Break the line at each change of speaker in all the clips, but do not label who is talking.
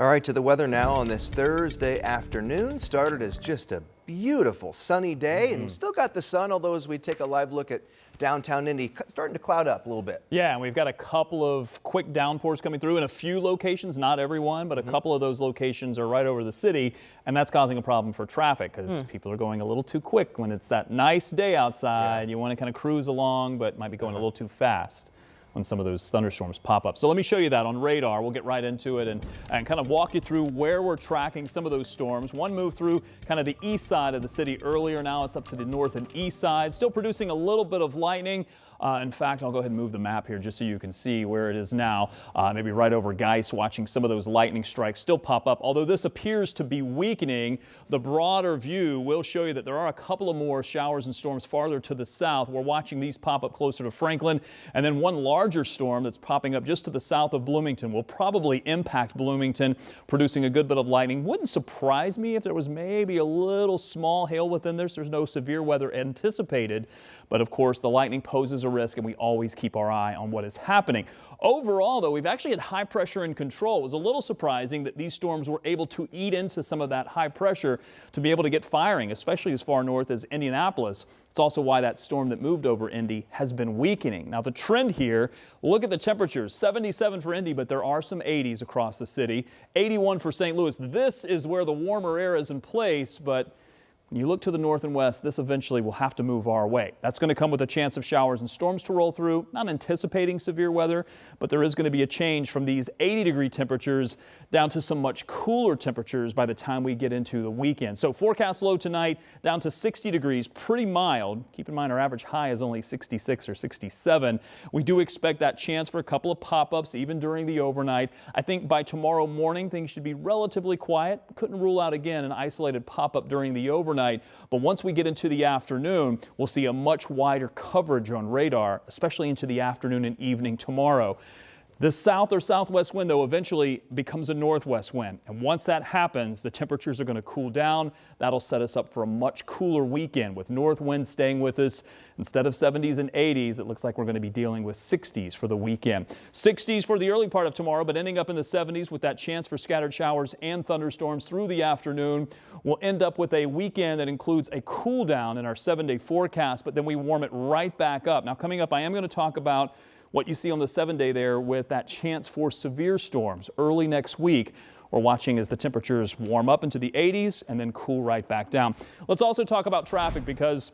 All right, to the weather now on this Thursday afternoon. Started as just a beautiful sunny day and still got the sun, although as we take a live look at downtown Indy, starting to cloud up a little bit.
Yeah, and we've got a couple of quick downpours coming through in a few locations, not everyone, but a couple of those locations are right over the city, and that's causing a problem for traffic because people are going a little too quick when it's that nice day outside. You want to kind of cruise along, but might be going a little too fast when some of those thunderstorms pop up. So let me show you that on radar. We'll get right into it and kind of walk you through where we're tracking some of those storms. One moved through kind of the east side of the city earlier. Now it's up to the north and east side, still producing a little bit of lightning. In fact, I'll go ahead and move the map here just so you can see where it is now. Maybe right over Geis, watching some of those lightning strikes still pop up. Although this appears to be weakening, the broader view will show you that there are a couple of more showers and storms farther to the south. We're watching these pop up closer to Franklin, and then one larger storm that's popping up just to the south of Bloomington will probably impact Bloomington, producing a good bit of lightning. Wouldn't surprise me if there was maybe a little small hail within this. There's no severe weather anticipated, but of course the lightning poses a risk, and we always keep our eye on what is happening. Overall, though, we've actually had high pressure in control. It was a little surprising that these storms were able to eat into some of that high pressure to be able to get firing, especially as far north as Indianapolis. It's also why that storm that moved over Indy has been weakening. Now the trend here, look at the temperatures, 77 for Indy, but there are some 80s across the city, 81 for St. Louis. This is where the warmer air is in place, but when you look to the north and west, this eventually will have to move our way. That's going to come with a chance of showers and storms to roll through. Not anticipating severe weather, but there is going to be a change from these 80-degree temperatures down to some much cooler temperatures by the time we get into the weekend. So forecast low tonight down to 60 degrees, pretty mild. Keep in mind our average high is only 66 or 67. We do expect that chance for a couple of pop-ups even during the overnight. I think by tomorrow morning things should be relatively quiet. Couldn't rule out again an isolated pop-up during the overnight. But once we get into the afternoon, we'll see a much wider coverage on radar, especially into the afternoon and evening tomorrow. The south or southwest wind, though, eventually becomes a northwest wind. And once that happens, the temperatures are going to cool down. That'll set us up for a much cooler weekend with north winds staying with us. Instead of 70s and 80s, it looks like we're going to be dealing with 60s for the weekend. 60s for the early part of tomorrow, but ending up in the 70s with that chance for scattered showers and thunderstorms through the afternoon. We'll end up with a weekend that includes a cool down in our 7-day forecast, but then we warm it right back up. Now, coming up, I am going to talk about what you see on the 7-day there with that chance for severe storms early next week. We're watching as the temperatures warm up into the 80s and then cool right back down. Let's also talk about traffic because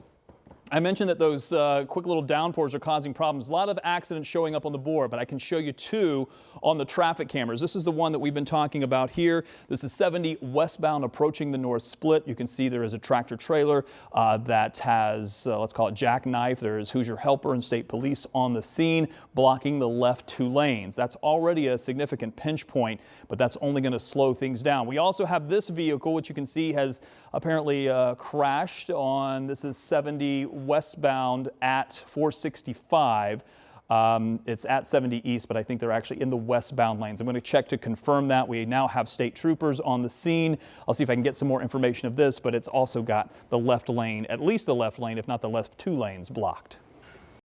I mentioned that those quick little downpours are causing problems. A lot of accidents showing up on the board, but I can show you two on the traffic cameras. This is the one that we've been talking about here. This is 70 westbound approaching the north split. You can see there is a tractor trailer that has, let's call it jackknife. There is Hoosier Helper and State Police on the scene blocking the left two lanes. That's already a significant pinch point, but that's only going to slow things down. We also have this vehicle, which you can see has apparently crashed on, this is 70 westbound at 465. It's at 70 east, but I think they're actually in the westbound lanes. I'm going to check to confirm that. We now have state troopers on the scene. I'll see if I can get some more information of this, but it's also got the left lane, at least the left lane, if not the left two lanes blocked.